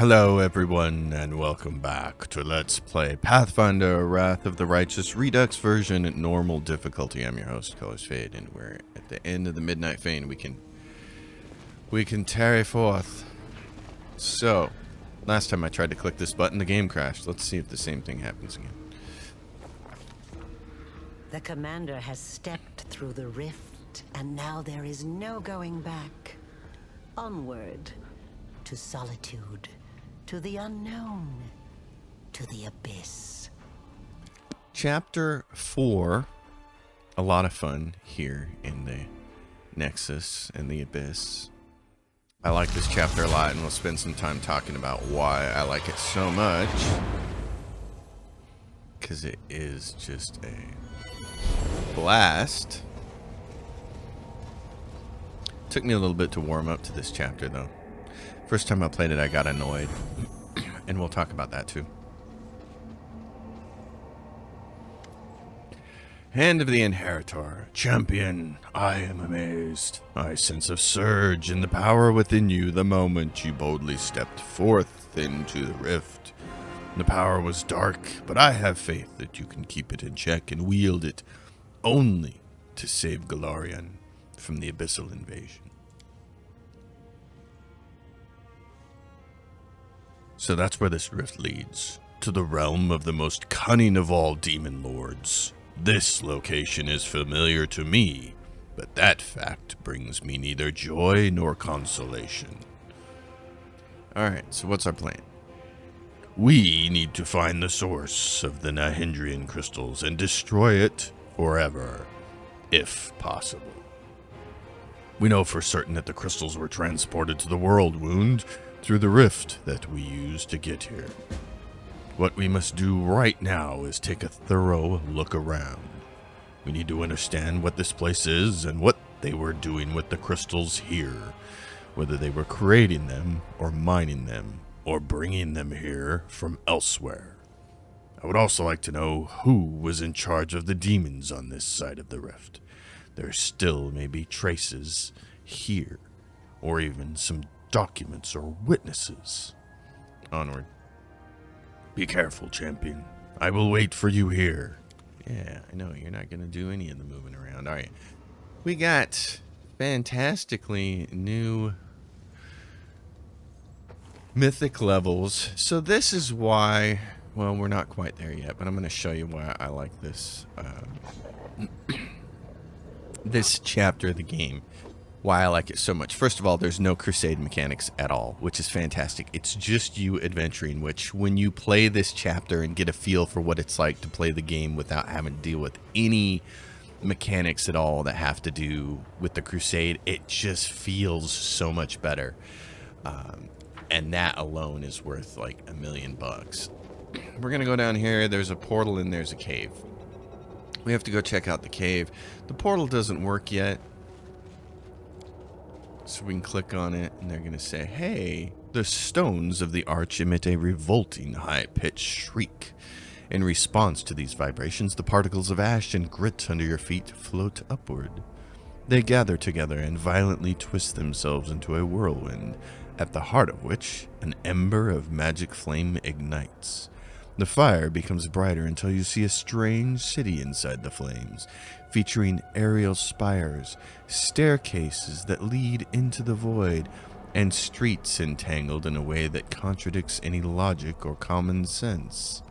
Hello everyone, and welcome back to Let's Play Pathfinder, Wrath of the Righteous Redux version at normal difficulty. I'm your host, Colors Fade, and we're at the end of the Midnight Fane. We can tarry forth. So, last time I tried to click this button, the game crashed. Let's see if the same thing happens again. The commander has stepped through the rift, and now there is no going back. Onward, to solitude, to the unknown, to the abyss. Chapter 4. A lot of fun here in the Nexus and the Abyss. I like this chapter a lot, and we'll spend some time talking about why I like it so much. Because it is just a blast. Took me a little bit to warm up to this chapter, though. First time I played it, I got annoyed. And we'll talk about that, too. Hand of the Inheritor. Champion, I am amazed. I sense a surge in the power within you the moment you boldly stepped forth into the rift. The power was dark, but I have faith that you can keep it in check and wield it only to save Golarion from the Abyssal invasion. So that's where this rift leads, to the realm of the most cunning of all demon lords. This location is familiar to me, but that fact brings me neither joy nor consolation. Alright, so what's our plan? We need to find the source of the Hendrian Crystals and destroy it forever, if possible. We know for certain that the crystals were transported to the World Wound through the rift that we used to get here. What we must do right now is take a thorough look around. We need to understand what this place is and what they were doing with the crystals here, whether they were creating them or mining them or bringing them here from elsewhere. I would also like to know who was in charge of the demons on this side of the rift. There still may be traces here, or even some documents or witnesses. Onward. Be careful, champion. I will wait for you here. Yeah, I know, you're not going to do any of the moving around, are you? We got fantastically new mythic levels. So this is why, well, we're not quite there yet, but I'm going to show you why I like this this chapter of the game. Why I like it so much. First of all, there's no crusade mechanics at all, which is fantastic. It's just you adventuring, which when you play this chapter and get a feel for what it's like to play the game without having to deal with any mechanics at all that have to do with the crusade, it just feels so much better. And that alone is worth like $1 million. We're gonna go down here. There's a portal and there's a cave. We have to go check out the cave. The portal doesn't work yet. So we can click on it, and they're going to say, hey, the stones of the arch emit a revolting high-pitched shriek. In response to these vibrations, the particles of ash and grit under your feet float upward. They gather together and violently twist themselves into a whirlwind, at the heart of which an ember of magic flame ignites. The fire becomes brighter until you see a strange city inside the flames, featuring aerial spires, staircases that lead into the void, and streets entangled in a way that contradicts any logic or common sense.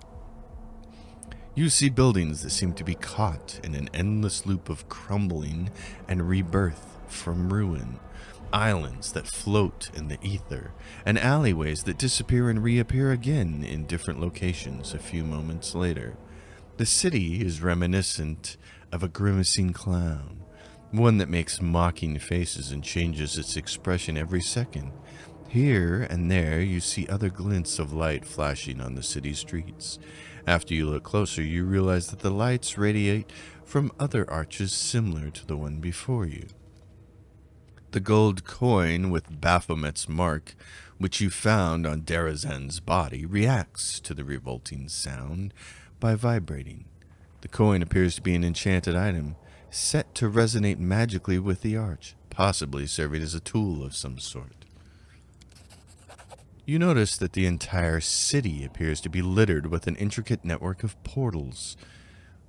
You see buildings that seem to be caught in an endless loop of crumbling and rebirth from ruin, islands that float in the ether, and alleyways that disappear and reappear again in different locations a few moments later. The city is reminiscent of a grimacing clown, one that makes mocking faces and changes its expression every second. Here and there you see other glints of light flashing on the city streets. After you look closer, you realize that the lights radiate from other arches similar to the one before you. The gold coin with Baphomet's mark, which you found on Darazan's body, reacts to the revolting sound by vibrating. The coin appears to be an enchanted item, set to resonate magically with the arch, possibly serving as a tool of some sort. You notice that the entire city appears to be littered with an intricate network of portals,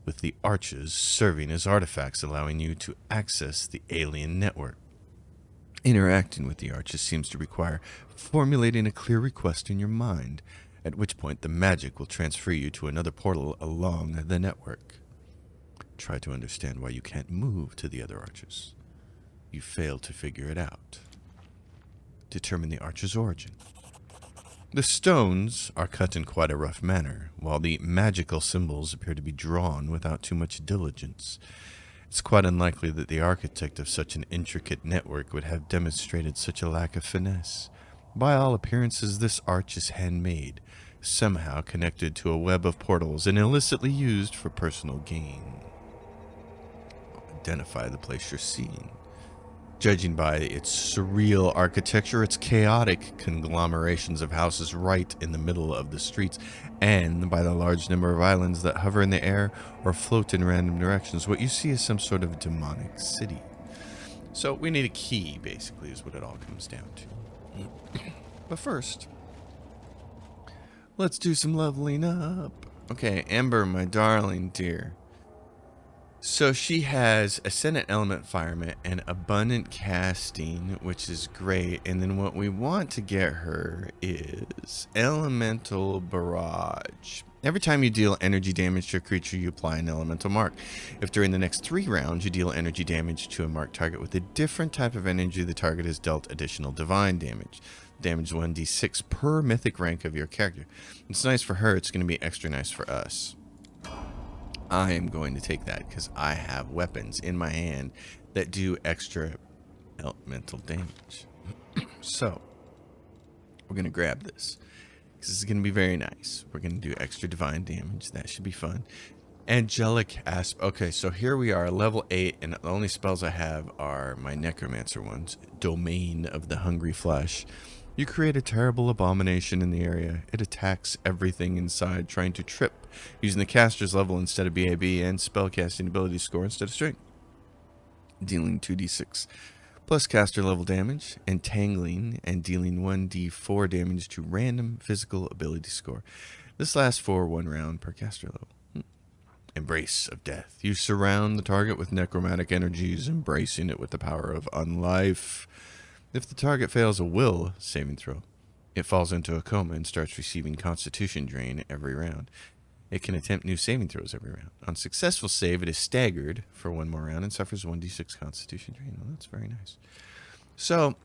with the arches serving as artifacts allowing you to access the alien network. Interacting with the arches seems to require formulating a clear request in your mind, at which point the magic will transfer you to another portal along the network. Try to understand why you can't move to the other arches. You fail to figure it out. Determine the arch's origin. The stones are cut in quite a rough manner, while the magical symbols appear to be drawn without too much diligence. It's quite unlikely that the architect of such an intricate network would have demonstrated such a lack of finesse. By all appearances, this arch is handmade, somehow connected to a web of portals and illicitly used for personal gain. Identify the place you're seeing. Judging by its surreal architecture, its chaotic conglomerations of houses right in the middle of the streets, and by the large number of islands that hover in the air or float in random directions, what you see is some sort of demonic city. So we need a key, basically, is what it all comes down to. But first, let's do some leveling up. Okay, Amber, my darling dear. So she has Ascendant Element Firement and Abundant Casting, which is great. And then what we want to get her is Elemental Barrage. Every time you deal energy damage to a creature, you apply an elemental mark. If during the next 3 rounds you deal energy damage to a marked target with a different type of energy, the target is dealt additional divine damage. Damage 1d6 per mythic rank of your character. It's nice for her, it's going to be extra nice for us. I am going to take that because I have weapons in my hand that do extra elemental damage. So, we're going to grab this. This is going to be very nice. We're going to do extra divine damage. That should be fun. Angelic Asp. Okay, so here we are, level 8, and the only spells I have are my Necromancer ones. Domain of the Hungry Flesh. You create a terrible abomination in the area. It attacks everything inside, trying to trip, using the caster's level instead of BAB and spellcasting ability score instead of strength. Dealing 2d6 plus caster level damage, entangling, and dealing 1d4 damage to random physical ability score. This lasts for 1 round per caster level. Embrace of Death. You surround the target with necromantic energies, embracing it with the power of unlife. If the target fails a will saving throw, it falls into a coma and starts receiving constitution drain every round. It can attempt new saving throws every round. On successful save, it is staggered for 1 more round and suffers 1d6 constitution drain. Well, that's very nice. So,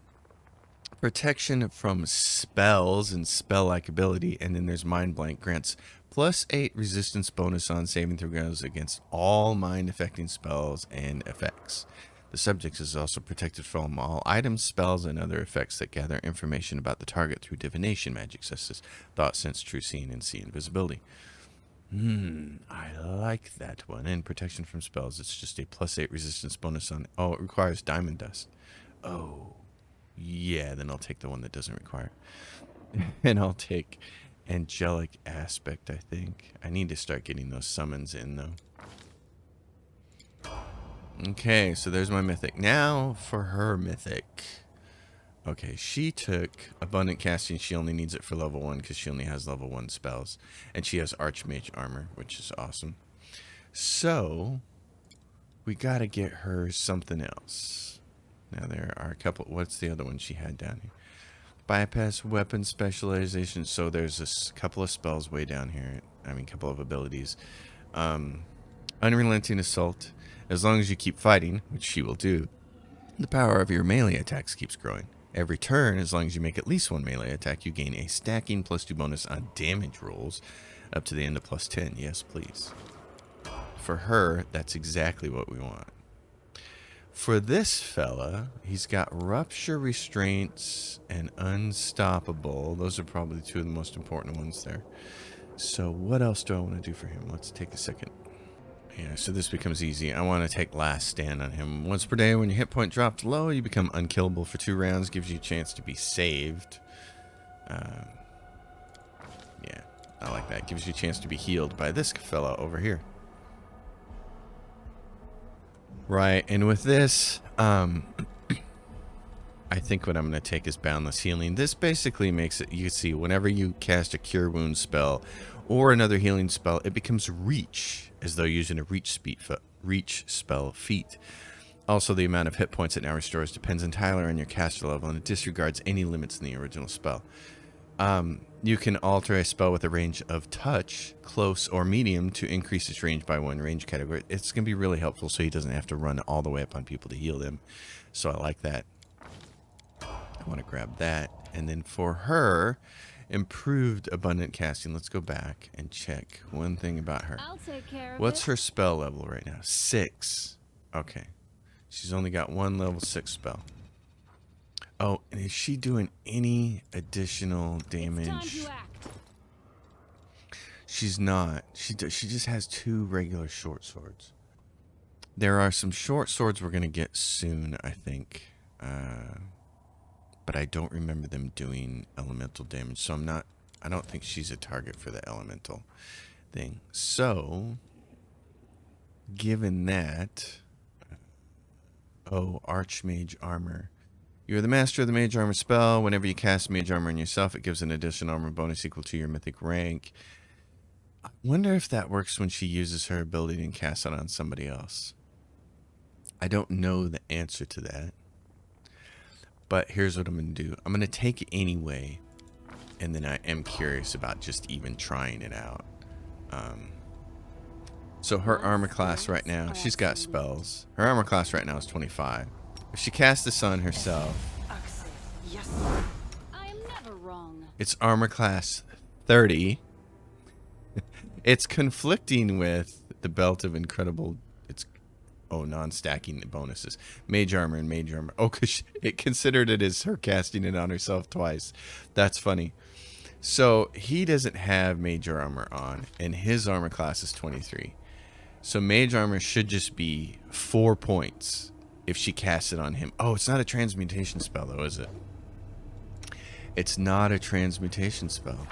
protection from spells and spell-like ability, and then there's Mind Blank, grants +8 resistance bonus on saving throws against all mind-affecting spells and effects. The subject is also protected from all items, spells, and other effects that gather information about the target through divination magic, such as thought, sense, true seeing, and see invisibility. I like that one. And protection from spells, it's just a +8 resistance bonus on... Oh, it requires diamond dust. Oh, yeah, then I'll take the one that doesn't require. And I'll take Angelic Aspect, I think. I need to start getting those summons in, though. Okay, so there's my mythic. Now for her mythic. Okay, she took Abundant Casting. She only needs it for level 1 because she only has level 1 spells. And she has Archmage Armor, which is awesome. So, we got to get her something else. Now there are a couple. What's the other one she had down here? Bypass Weapon Specialization. So there's a couple of spells way down here. I mean, a couple of abilities. Unrelenting Assault. As long as you keep fighting, which she will do, the power of your melee attacks keeps growing. Every turn, as long as you make at least 1 melee attack, you gain a stacking +2 bonus on damage rolls up to the end of +10. Yes, please. For her, that's exactly what we want. For this fella, he's got Rupture Restraints and Unstoppable. Those are probably 2 of the most important ones there. So what else do I want to do for him? Let's take a second. Yeah, so this becomes easy. I want to take Last Stand on him. Once per day, when your hit point drops low, you become unkillable for 2 rounds. Gives you a chance to be saved. Yeah, I like that. Gives you a chance to be healed by this fella over here. Right, and with this, I I think what I'm going to take is Boundless Healing. This basically makes it, you see, whenever you cast a Cure Wounds spell or another healing spell, it becomes Reach, as though using a Reach spell feat. Also, the amount of hit points it now restores depends entirely on your caster level, and it disregards any limits in the original spell. You can alter a spell with a range of touch, close, or medium to increase its range by 1 range category. It's going to be really helpful so he doesn't have to run all the way up on people to heal them. So I like that. I want to grab that. And then for her, improved abundant casting. Let's go back and check one thing about her. I'll take care of What's it. her spell level right now? 6. Okay. She's only got 1 level 6 spell. Oh, and is she doing any additional damage? It's time to act. She's not. She just has 2 regular short swords. There are some short swords we're going to get soon, I think. But I don't remember them doing elemental damage. So I don't think she's a target for the elemental thing. So, given that... Oh, Archmage Armor. You are the master of the Mage Armor spell. Whenever you cast Mage Armor on yourself, it gives an additional armor bonus equal to your mythic rank. I wonder if that works when she uses her ability and casts it on somebody else. I don't know the answer to that. But here's what I'm going to do. I'm going to take it anyway. And then I am curious about just even trying it out. So her armor class right now, she's got spells. Her armor class right now is 25. If she casts this on herself, Yes. I am never wrong. it's armor class 30. It's conflicting with the Belt of Incredible. Non-stacking bonuses. Mage Armor and Mage Armor. Oh, because it considered it as her casting it on herself twice. That's funny. So he doesn't have Mage Armor on, and his armor class is 23. So Mage Armor should just be 4 points if she casts it on him. Oh, it's not a transmutation spell, though, is it? It's not a transmutation spell.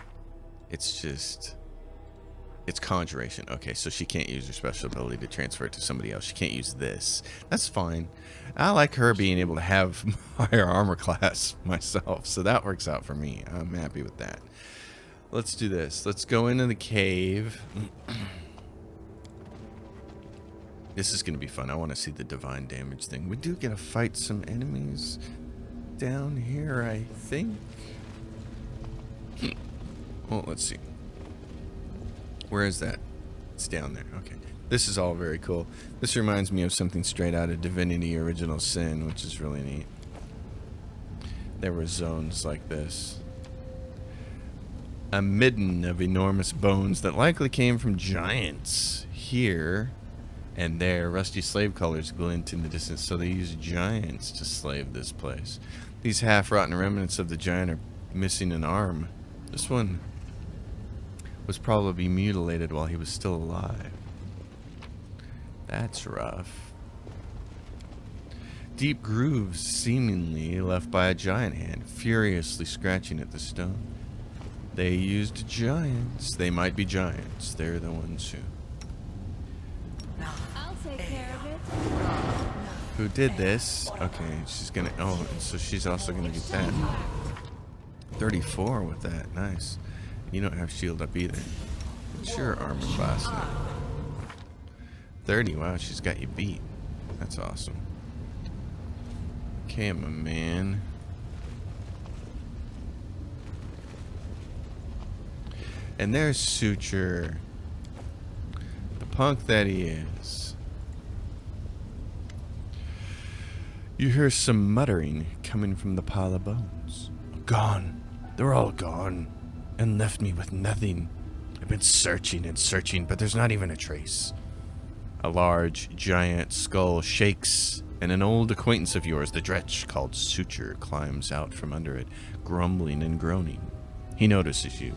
It's just... It's Conjuration. Okay, so she can't use her special ability to transfer it to somebody else. She can't use this. That's fine. I like her being able to have higher armor class myself, so that works out for me. I'm happy with that. Let's do this. Let's go into the cave. This is going to be fun. I want to see the divine damage thing. We do get to fight some enemies down here, I think. Well, let's see. Where is that? It's down there. Okay. This is all very cool. This reminds me of something straight out of Divinity Original Sin, which is really neat. There were zones like this. A midden of enormous bones that likely came from giants. Here and there, rusty slave colors glint in the distance, so they use giants to slave this place. These half-rotten remnants of the giant are missing an arm. This one was probably mutilated while he was still alive. That's rough. Deep grooves seemingly left by a giant hand, furiously scratching at the stone. They used giants. They might be giants. They're the ones I'll take care of it. who did this. Okay, she's gonna... Oh, so she's also gonna get that. 34 with that. Nice. You don't have shield up either. What's your armor class now? 30. Wow, she's got you beat. That's awesome. Okay, my man. And there's Suture. The punk that he is. You hear some muttering coming from the pile of bones. Gone. They're all gone. And left me with nothing. I've been searching and searching, but there's not even a trace. A large, giant skull shakes, and an old acquaintance of yours, the Dretch called Suture, climbs out from under it, grumbling and groaning. He notices you.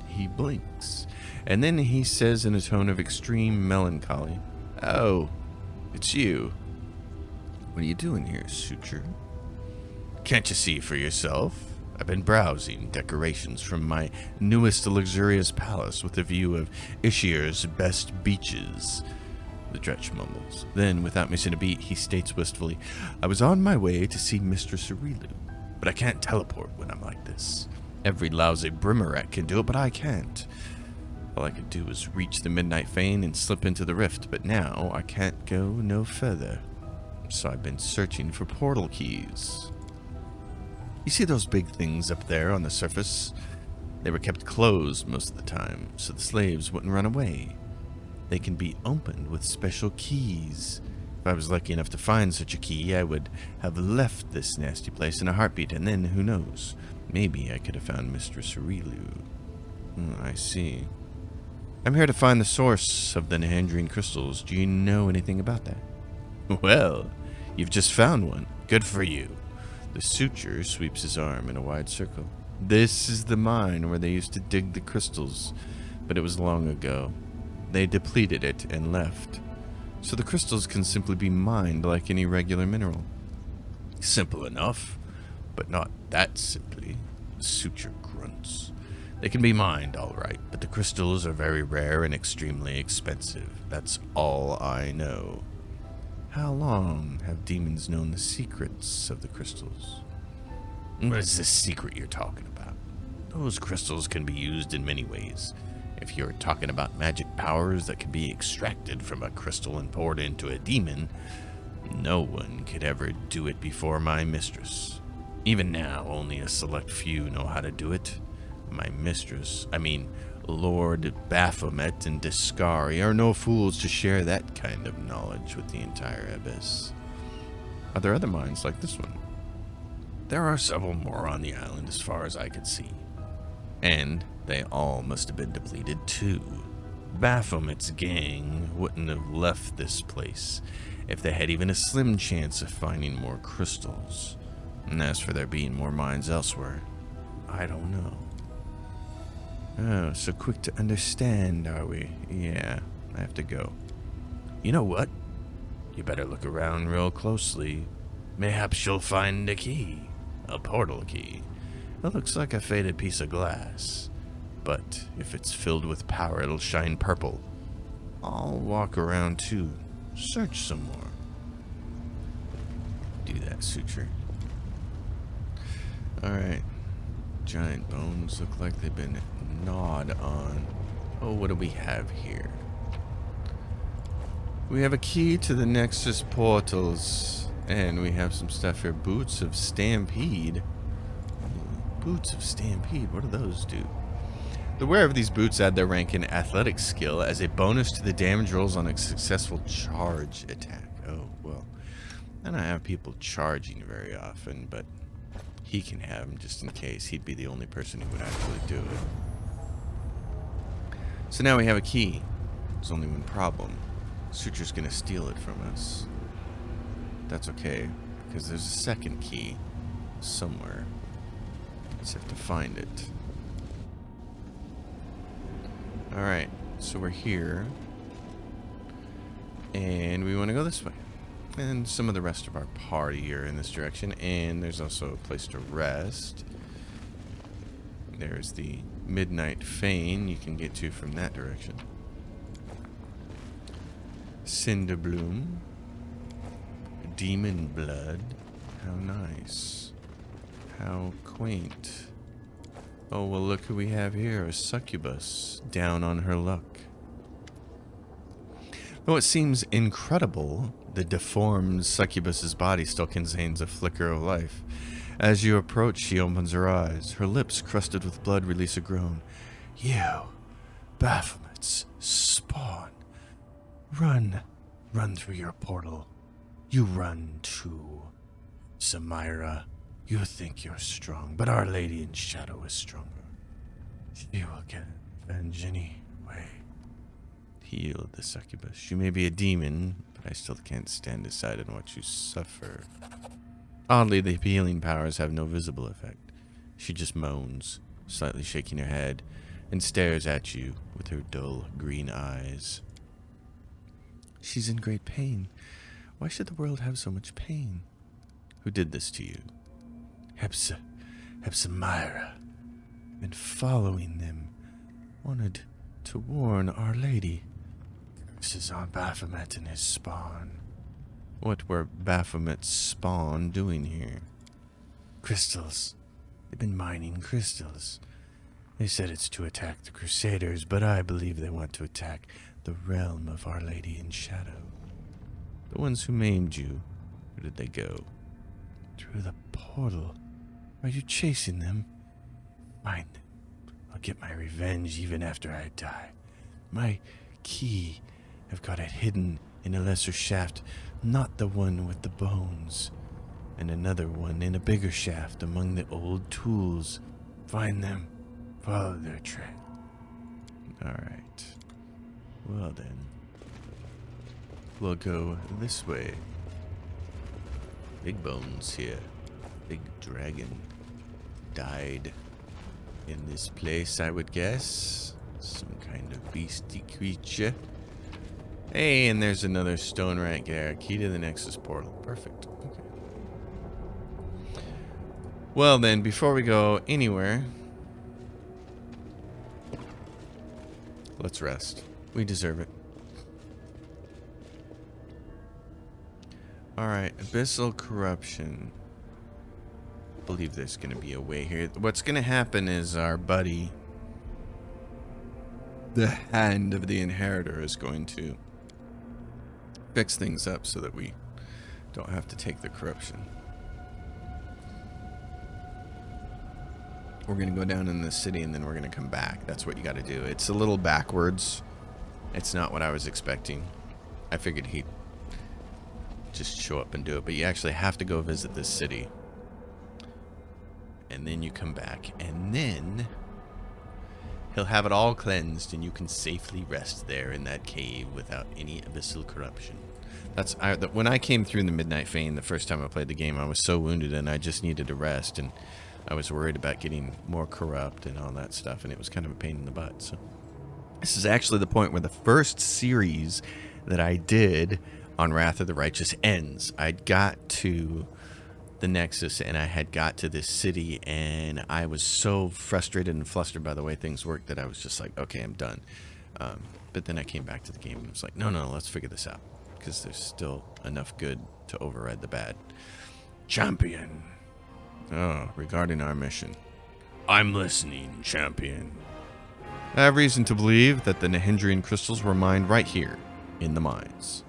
He blinks, and then he says in a tone of extreme melancholy, "Oh, it's you. What are you doing here, Suture? Can't you see for yourself? I've been browsing decorations from my newest luxurious palace with a view of Ishir's best beaches." The Dretch mumbles. Then, without missing a beat, he states wistfully, "I was on my way to see Mistress Aurilu. but I can't teleport when I'm like this. Every lousy Brimmerat can do it, but I can't. All I could do was reach the Midnight Fane and slip into the rift, but now I can't go no further. So I've been searching for portal keys. You see those big things up there on the surface? They were kept closed most of the time, so the slaves wouldn't run away. They can be opened with special keys. If I was lucky enough to find such a key, I would have left this nasty place in a heartbeat, and then, who knows, maybe I could have found Mistress Aureliu. I see. I'm here to find the source of the Hendrian Crystals. Do you know anything about that? Well, you've just found one. Good for you. The suture sweeps his arm in a wide circle. This is the mine where they used to dig the crystals, but it was long ago. They depleted it and left. So the crystals can simply be mined like any regular mineral. Simple enough, but not that simply. The suture grunts. They can be mined, all right, but the crystals are very rare and extremely expensive. That's all I know. How long have demons known the secrets of the crystals? What is this secret you're talking about? Those crystals can be used in many ways. If you're talking about magic powers that can be extracted from a crystal and poured into a demon, no one could ever do it before my mistress. Even now, only a select few know how to do it. My mistress, Lord Baphomet and Discari, are no fools to share that kind of knowledge with the entire Abyss. Are there other mines like this one? There are several more on the island as far as I could see. And they all must have been depleted too. Baphomet's gang wouldn't have left this place if they had even a slim chance of finding more crystals. And as for there being more mines elsewhere, I don't know. Oh, so quick to understand, are we? Yeah, I have to go. You know what? You better look around real closely. Mayhaps you'll find a key. A portal key. It looks like a faded piece of glass. But if it's filled with power, it'll shine purple. I'll walk around too. Search some more. Do that, suture. Alright. Giant bones look like they've been gnawed on. Oh, what do we have here? We have a key to the Nexus portals. And we have some stuff here. Boots of Stampede. Boots of Stampede. What do those do? The wearer of these boots add their rank in athletic skill as a bonus to the damage rolls on a successful charge attack. Oh, well. I don't have people charging very often, but he can have them just in case. He'd be the only person who would actually do it. So now we have a key. There's only one problem. Suture's gonna steal it from us. That's okay, because there's a second key somewhere. Just have to find it. Alright, so we're here. And we want to go this way. And some of the rest of our party are in this direction. And there's also a place to rest. There's the Midnight Fane you can get to from that direction. Cinderbloom. Demon blood. How nice. How quaint. Oh, well, look who we have here. A Succubus down on her luck. Though it seems incredible, the deformed Succubus's body still contains a flicker of life. As you approach, she opens her eyes. Her lips, crusted with blood, release a groan. You, Baphomet's spawn. Run. Run through your portal. You run too. Samira, you think you're strong, but Our Lady in Shadow is stronger. She will get revenge anyway. Heal the Succubus. You may be a demon, but I still can't stand aside and watch you suffer. Oddly, the healing powers have no visible effect. She just moans, slightly shaking her head, and stares at you with her dull green eyes. She's in great pain. Why should the world have so much pain? Who did this to you? Hepsamira. Been following them. Wanted to warn Our Lady. Curses on Baphomet and his spawn. What were Baphomet's spawn doing here? Crystals. They've been mining crystals. They said it's to attack the Crusaders, but I believe they want to attack the realm of Our Lady in Shadow. The ones who maimed you, where did they go? Through the portal. Are you chasing them? Fine. I'll get my revenge even after I die. My key, I've got it hidden in a lesser shaft, not the one with the bones, and another one in a bigger shaft among the old tools. Find them. Follow their trail. Alright. Well then. We'll go this way. Big bones here. Big dragon. Died in this place, I would guess. Some kind of beastie creature. Hey, and there's another stone right there. Key to the Nexus portal. Perfect. Okay. Well then, before we go anywhere, let's rest. We deserve it. Alright, Abyssal Corruption. I believe there's going to be a way here. What's going to happen is our buddy, the Hand of the Inheritor, is going to fix things up so that we don't have to take the corruption. We're going to go down in the city and then we're going to come back. That's what you got to do. It's a little backwards. It's not what I was expecting. I figured he'd just show up and do it, but you actually have to go visit this city. And then you come back, and then he'll have it all cleansed, and you can safely rest there in that cave without any abyssal corruption. When I came through the Midnight Fane the first time I played the game, I was so wounded, and I just needed to rest, and I was worried about getting more corrupt and all that stuff, and it was kind of a pain in the butt. So this is actually the point where the first series that I did on Wrath of the Righteous ends. I'd got to the Nexus and I had got to this city, and I was so frustrated and flustered by the way things worked that I was just like, okay, I'm done. But then I came back to the game and was like, no, let's figure this out, because there's still enough good to override the bad. Champion. Oh, regarding our mission. I'm listening, champion. I have reason to believe that the Hendrian Crystals were mined right here in the mines.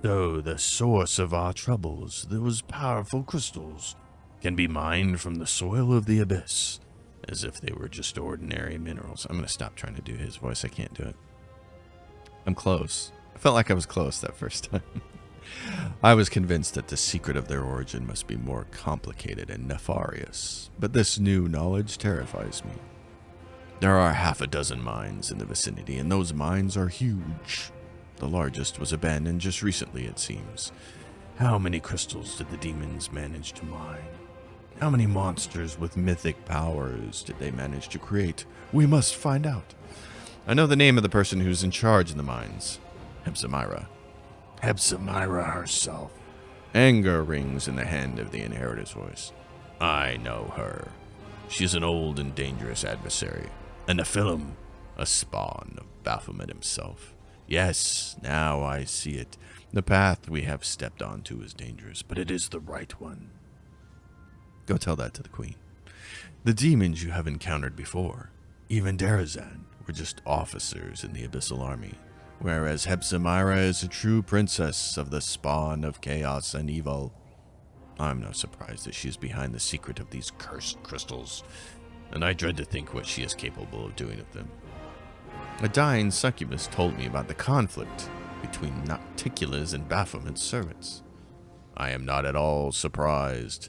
So the source of our troubles, those powerful crystals, can be mined from the soil of the abyss, as if they were just ordinary minerals. I'm going to stop trying to do his voice. I can't do it. I'm close. I felt like I was close that first time. I was convinced that the secret of their origin must be more complicated and nefarious, but this new knowledge terrifies me. There are half a dozen mines in the vicinity, and those mines are huge. The largest was abandoned just recently, it seems. How many crystals did the demons manage to mine? How many monsters with mythic powers did they manage to create? We must find out. I know the name of the person who's in charge in the mines. Hepzimira. Hepzimira herself. Anger rings in the Hand of the Inheritor's voice. I know her. She's an old and dangerous adversary. A Nephilim, a spawn of Baphomet himself. Yes, now I see it. The path we have stepped onto is dangerous, but it is the right one. Go tell that to the Queen. The demons you have encountered before, even Darazan, were just officers in the Abyssal Army, whereas Hepzimira is a true princess of the spawn of chaos and evil. I'm no surprise that she is behind the secret of these cursed crystals, and I dread to think what she is capable of doing with them. A dying succubus told me about the conflict between Nocticula's and Baphomet's servants. I am not at all surprised.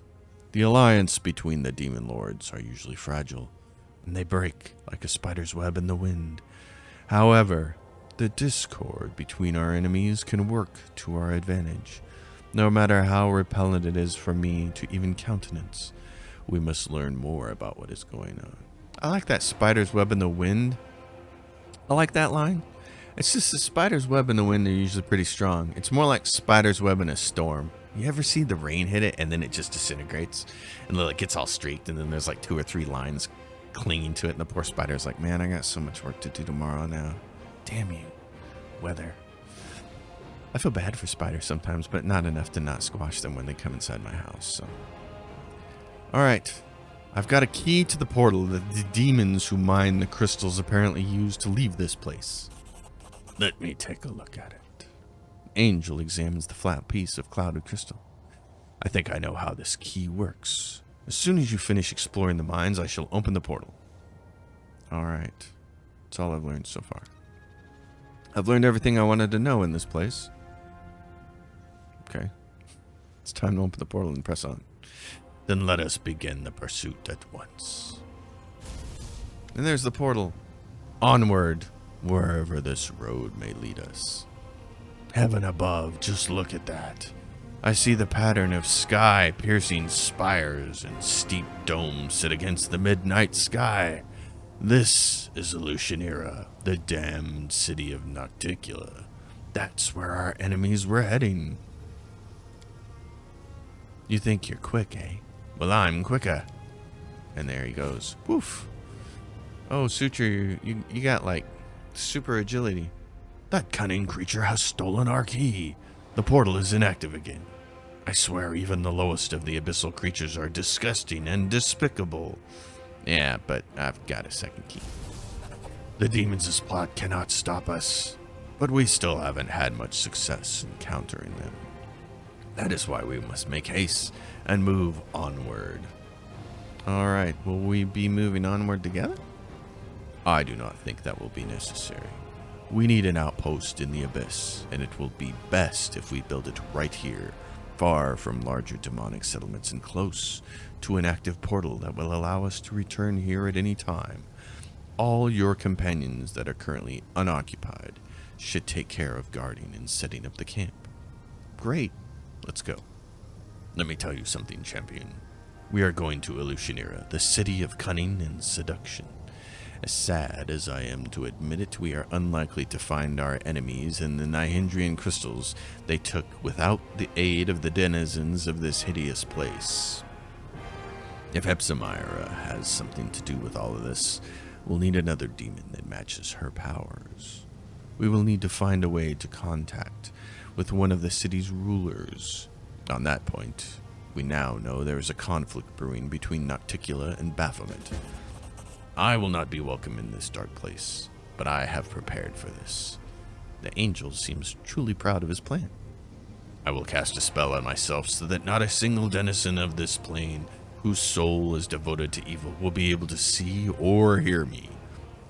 The alliance between the demon lords are usually fragile, and they break like a spider's web in the wind. However, the discord between our enemies can work to our advantage. No matter how repellent it is for me to even countenance, we must learn more about what is going on. I like that spider's web in the wind. I like that line. It's just the spider's web in the wind are usually pretty strong. It's more like spider's web in a storm. You ever see the rain hit it and then it just disintegrates? And it gets all streaked and then there's like 2 or 3 lines clinging to it. And the poor spider's like, man, I got so much work to do tomorrow now. Damn you, weather. I feel bad for spiders sometimes, but not enough to not squash them when they come inside my house. So, Alright. I've got a key to the portal that the demons who mine the crystals apparently use to leave this place. Let me take a look at it. Angel examines the flat piece of clouded crystal. I think I know how this key works. As soon as you finish exploring the mines, I shall open the portal. Alright. That's all I've learned so far. I've learned everything I wanted to know in this place. Okay. It's time to open the portal and press on. Then let us begin the pursuit at once. And there's the portal. Onward, wherever this road may lead us. Heaven above, just look at that. I see the pattern of sky-piercing spires and steep domes set against the midnight sky. This is Elutionera, the damned city of Nocticula. That's where our enemies were heading. You think you're quick, eh? Well, I'm quicker. And there he goes. Woof. Oh, Suture, you got, like, super agility. That cunning creature has stolen our key. The portal is inactive again. I swear even the lowest of the abyssal creatures are disgusting and despicable. Yeah, but I've got a second key. The demons' plot cannot stop us, but we still haven't had much success in countering them. That is why we must make haste and move onward. Alright, will we be moving onward together? I do not think that will be necessary. We need an outpost in the abyss, and it will be best if we build it right here, far from larger demonic settlements and close to an active portal that will allow us to return here at any time. All your companions that are currently unoccupied should take care of guarding and setting up the camp. Great. Let's go. Let me tell you something, champion. We are going to Elutionera, the city of cunning and seduction. As sad as I am to admit it, we are unlikely to find our enemies in the Hendrian Crystals they took without the aid of the denizens of this hideous place. If Hepzimira has something to do with all of this, we'll need another demon that matches her powers. We will need to find a way to contact with one of the city's rulers. On that point, we now know there is a conflict brewing between Nocticula and Baphomet. I will not be welcome in this dark place, but I have prepared for this. The angel seems truly proud of his plan. I will cast a spell on myself so that not a single denizen of this plane whose soul is devoted to evil will be able to see or hear me.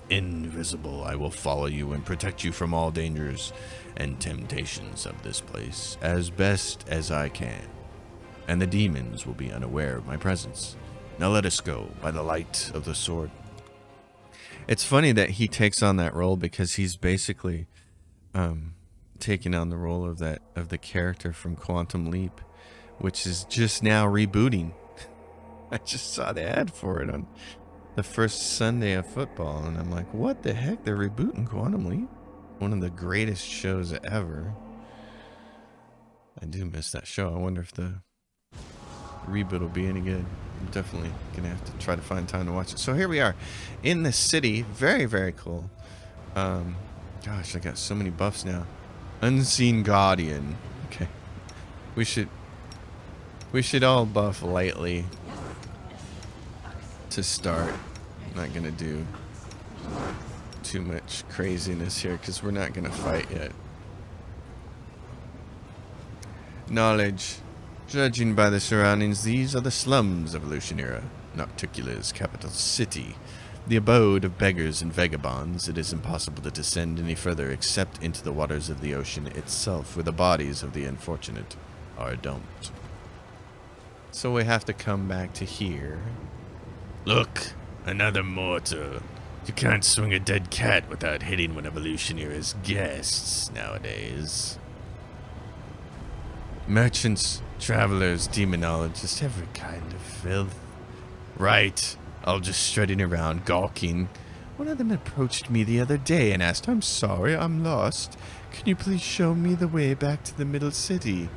Invisible, I will follow you and protect you from all dangers and temptations of this place as best as I can. And the demons will be unaware of my presence. Now let us go by the light of the sword. It's funny that he takes on that role because he's basically taking on the role of the character from Quantum Leap, which is just now rebooting. I just saw the ad for it on the first Sunday of football, and I'm like, what the heck? They're rebooting Quantum Leap? One of the greatest shows ever. I do miss that show. I wonder if the reboot will be any good. I'm definitely gonna have to try to find time to watch it. So here we are in the city. Very, very cool. Gosh, I got so many buffs now. Unseen Guardian. Okay. We should all buff lightly to start. I'm not gonna do too much craziness here because we're not gonna fight yet. Knowledge. Judging by the surroundings, these are the slums of Elutionera, Nocticula's capital city. The abode of beggars and vagabonds. It is impossible to descend any further except into the waters of the ocean itself, where the bodies of the unfortunate are dumped. So we have to come back to here. Look, another mortal. You can't swing a dead cat without hitting one of Elutionera's guests nowadays. Merchants, travelers, demonologists, every kind of filth. Right, all just strutting around, gawking. One of them approached me the other day and asked, I'm sorry, I'm lost. Can you please show me the way back to the middle city?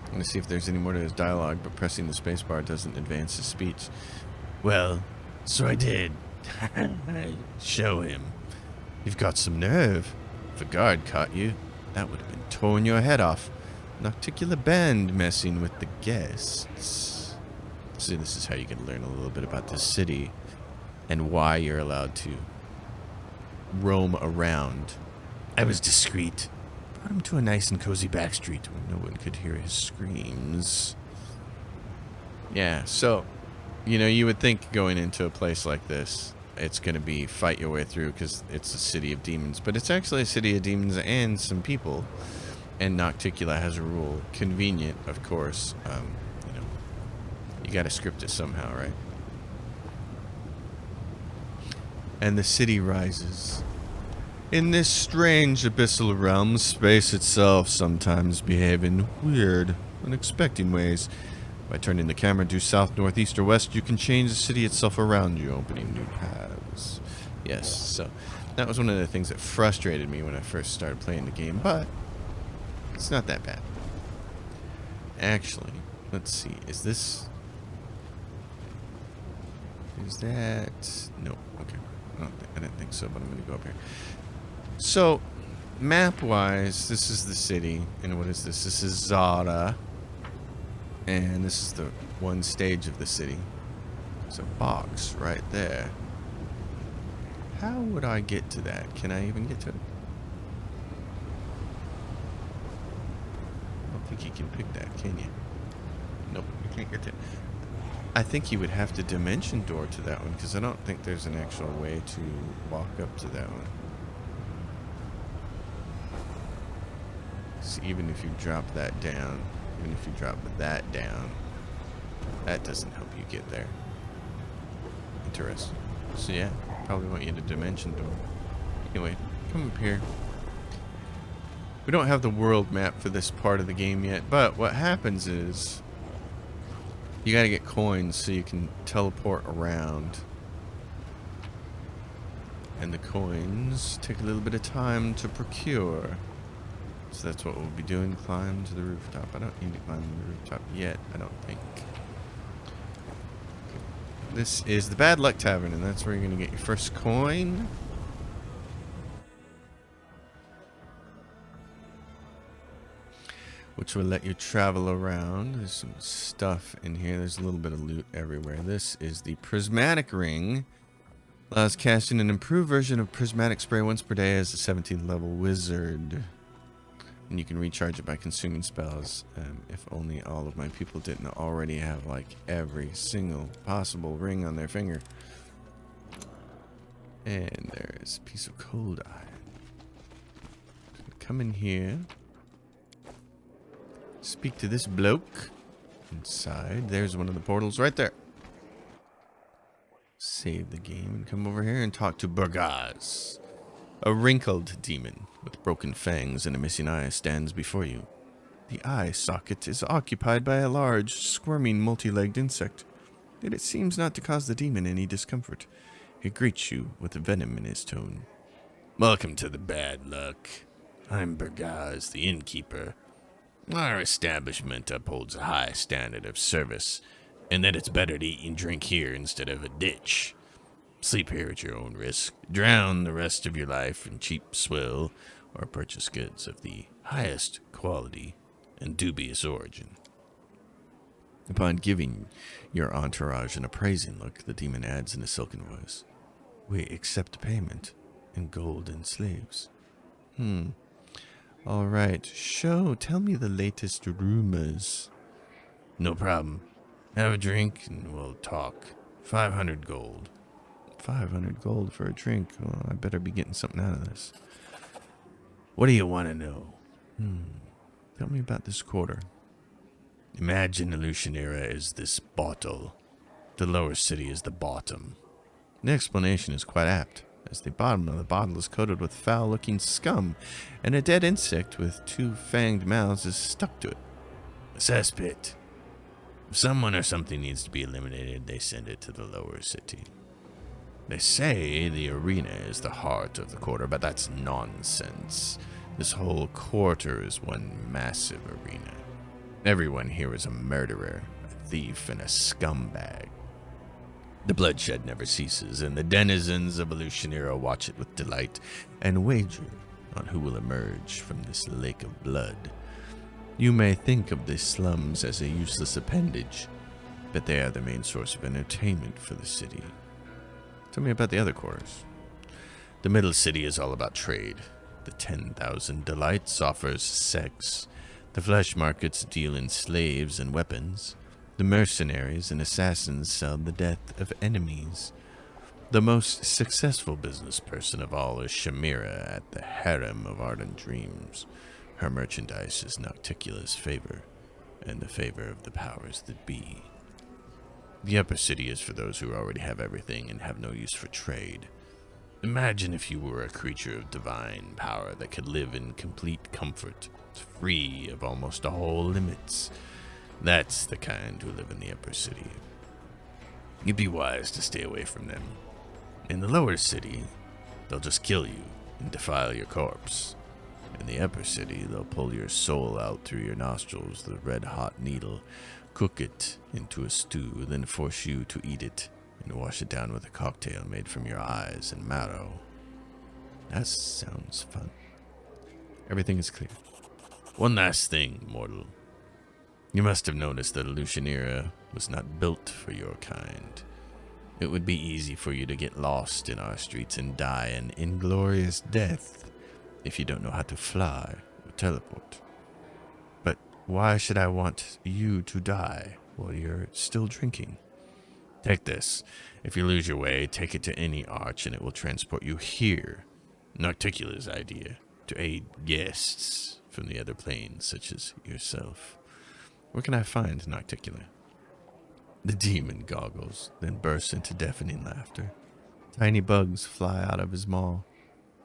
I'm going to see if there's any more to his dialogue, but pressing the spacebar doesn't advance his speech. Well, so I did. Show him. You've got some nerve. If a guard caught you, that would have been torn your head off. Nocticula band messing with the guests. So this is how you can learn a little bit about this city and why you're allowed to roam around. I was discreet. Brought him to a nice and cozy back street where no one could hear his screams. Yeah, so, you know, you would think going into a place like this, it's going to be fight your way through because it's a city of demons. But it's actually a city of demons and some people. And Nocticula has a rule. Convenient, of course. You know, you got to script it somehow, right? And the city rises. In this strange abyssal realm, space itself sometimes behave in weird, unexpected ways. By turning the camera due south, northeast, or west, you can change the city itself around you, opening new paths. Yes, so that was one of the things that frustrated me when I first started playing the game, but it's not that bad. Actually, let's see. Is this... Is that... No, okay. I didn't think so, but I'm going to go up here. So, map-wise, this is the city. And what is this? This is Zara. And this is the one stage of the city. There's a box right there. How would I get to that? Can I even get to it? I don't think you can pick that, can you? Nope, you can't get to it. I think you would have to dimension door to that one, because I don't think there's an actual way to walk up to that one. So even if you drop that down, even if you drop that down, that doesn't help you get there. Interesting. So yeah, probably want you to dimension door. Anyway, come up here. We don't have the world map for this part of the game yet, but what happens is you gotta get coins so you can teleport around. And the coins take a little bit of time to procure. So that's what we'll be doing, climb to the rooftop. I don't need to climb the rooftop yet, I don't think. This is the Bad Luck Tavern, and that's where you're going to get your first coin. Which will let you travel around. There's some stuff in here. There's a little bit of loot everywhere. This is the Prismatic Ring. Allows casting an improved version of Prismatic Spray once per day as a 17th level wizard. And you can recharge it by consuming spells. If only all of my people didn't already have like every single possible ring on their finger. And there's a piece of cold iron. Come in here. Speak to this bloke. Inside. There's one of the portals right there. Save the game and come over here and talk to Barrage. A wrinkled demon with broken fangs and a missing eye stands before you. The eye socket is occupied by a large, squirming, multi-legged insect, yet it seems not to cause the demon any discomfort. He greets you with venom in his tone. Welcome to the Bad Luck. I'm Barrage, the innkeeper. Our establishment upholds a high standard of service, and that it's better to eat and drink here instead of a ditch. Sleep here at your own risk, drown the rest of your life in cheap swill, or purchase goods of the highest quality and dubious origin. Upon giving your entourage an appraising look, the demon adds in a silken voice, "We accept payment in gold and slaves." All right, tell me the latest rumors. No problem. Have a drink and we'll talk. 500 gold. 500 gold for a drink. Well, I better be getting something out of this. What do you want to know? Tell me about this quarter. Imagine Illusionera is this bottle. The lower city is the bottom. The explanation is quite apt, as the bottom of the bottle is coated with foul-looking scum, and a dead insect with 2 fanged mouths is stuck to it. A cesspit. If someone or something needs to be eliminated, they send it to the lower city. They say the arena is the heart of the quarter, but that's nonsense. This whole quarter is one massive arena. Everyone here is a murderer, a thief, and a scumbag. The bloodshed never ceases, and the denizens of Illusionera watch it with delight and wager on who will emerge from this lake of blood. You may think of the slums as a useless appendage, but they are the main source of entertainment for the city. Tell me about the other quarters. The middle city is all about trade. The 10,000 Delights offers sex. The flesh markets deal in slaves and weapons. The mercenaries and assassins sell the death of enemies. The most successful business person of all is Shamira at the Harem of Ardent Dreams. Her merchandise is Nocticula's favor, and the favor of the powers that be. The upper city is for those who already have everything and have no use for trade. Imagine if you were a creature of divine power that could live in complete comfort, free of almost all limits. That's the kind who live in the upper city. You'd be wise to stay away from them. In the lower city, they'll just kill you and defile your corpse. In the upper city, they'll pull your soul out through your nostrils with a red-hot needle, cook it into a stew, then force you to eat it and wash it down with a cocktail made from your eyes and marrow. That sounds fun. Everything is clear. One last thing, mortal. You must have noticed that Illusionera was not built for your kind. It would be easy for you to get lost in our streets and die an inglorious death if you don't know how to fly or teleport. But why should I want you to die while you're still drinking? Take this. If you lose your way, take it to any arch and it will transport you here. Nocticula's idea, to aid guests from the other planes such as yourself. Where can I find Nocticula? The demon goggles, then bursts into deafening laughter. Tiny bugs fly out of his maw.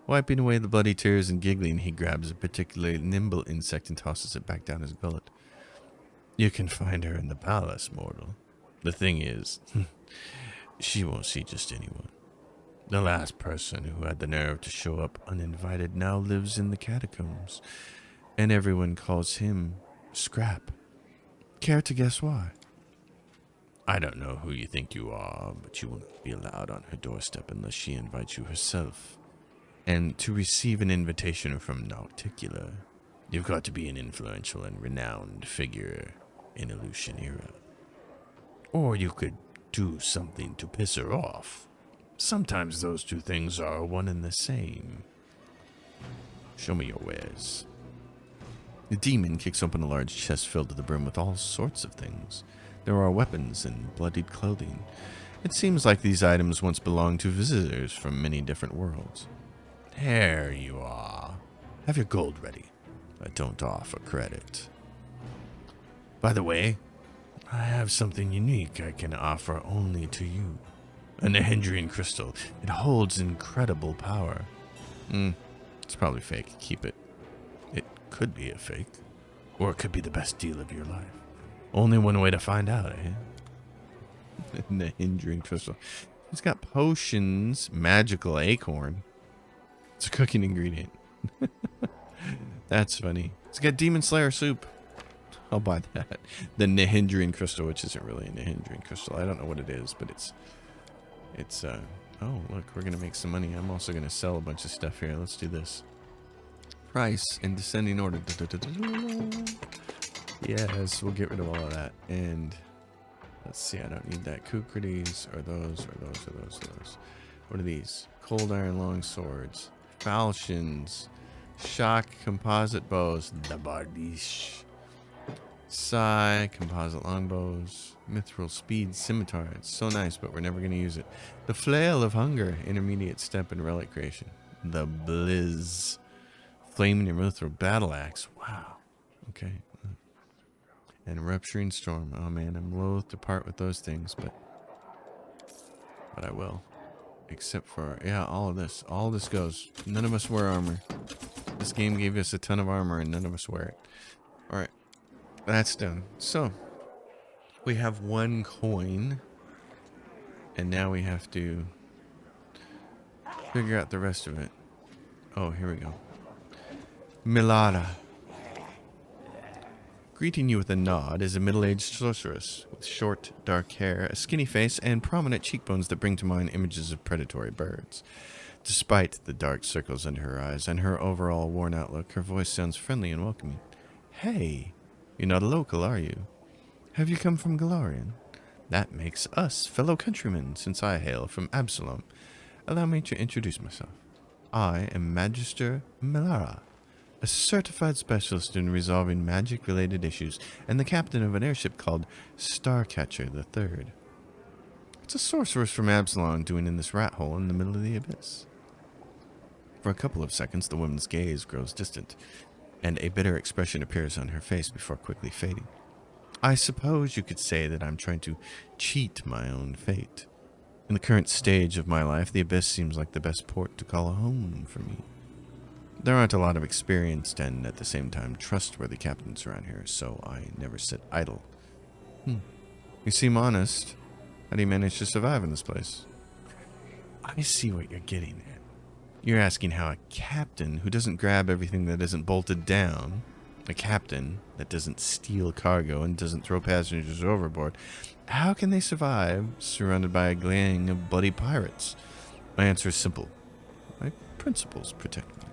Wiping away the bloody tears and giggling, he grabs a particularly nimble insect and tosses it back down his gullet. You can find her in the palace, mortal. The thing is, she won't see just anyone. The last person who had the nerve to show up uninvited now lives in the catacombs, and everyone calls him Scrap. Care to guess why? I don't know who you think you are, but you will not be allowed on her doorstep unless she invites you herself. And to receive an invitation from Nocticula, you've got to be an influential and renowned figure in Illusionera. Or you could do something to piss her off. Sometimes those two things are one and the same. Show me your wares. The demon kicks open a large chest filled to the brim with all sorts of things. There are weapons and bloodied clothing. It seems like these items once belonged to visitors from many different worlds. There you are. Have your gold ready. I don't offer credit. By the way, I have something unique I can offer only to you. A Hendrian Crystal. It holds incredible power. It's probably fake. Keep it. It could be a fake. Or it could be the best deal of your life. Only one way to find out, eh? The Hendrian Crystal. It's got potions, magical acorn. It's a cooking ingredient. That's funny. It's got Demon Slayer soup. I'll buy that. The Hendrian Crystal, which isn't really a Hendrian Crystal. I don't know what it is, but it's oh, look, we're going to make some money. I'm also going to sell a bunch of stuff here. Let's do this. Price in descending order. Yes, we'll get rid of all of that. And let's see, I don't need that. Kukrides, or those, or those, or those, or those. What are these? Cold iron long swords. Falchions. Shock composite bows. The Bardish. Sai, composite longbows, mithril speed scimitar. It's so nice, but we're never going to use it. The flail of hunger, intermediate step in relic creation. The blizz, flaming and mithril battle axe. Wow. Okay. And rupturing storm. Oh man, I'm loath to part with those things, but I will. Except for, yeah, all of this. All of this goes. None of us wear armor. This game gave us a ton of armor, and none of us wear it. All right. That's done. So, we have one coin, and now we have to figure out the rest of it. Oh, here we go. Milada. Greeting you with a nod is a middle-aged sorceress with short, dark hair, a skinny face, and prominent cheekbones that bring to mind images of predatory birds. Despite the dark circles under her eyes and her overall worn-out look, her voice sounds friendly and welcoming. Hey, You're not a local, are you? Have you come from Galarian? That makes us fellow countrymen, since I hail from Absalom. Allow me to introduce myself. I am Magister Melara, a certified specialist in resolving magic-related issues, and the captain of an airship called Starcatcher III. What's a sorceress from Absalom doing in this rat hole in the middle of the abyss? For a couple of seconds, the woman's gaze grows distant, and a bitter expression appears on her face before quickly fading. I suppose you could say that I'm trying to cheat my own fate. In the current stage of my life, the Abyss seems like the best port to call a home for me. There aren't a lot of experienced and, at the same time, trustworthy captains around here, so I never sit idle. You seem honest. How do you manage to survive in this place? I see what you're getting at. You're asking how a captain who doesn't grab everything that isn't bolted down, a captain that doesn't steal cargo and doesn't throw passengers overboard, how can they survive surrounded by a gang of bloody pirates? My answer is simple. My principles protect me.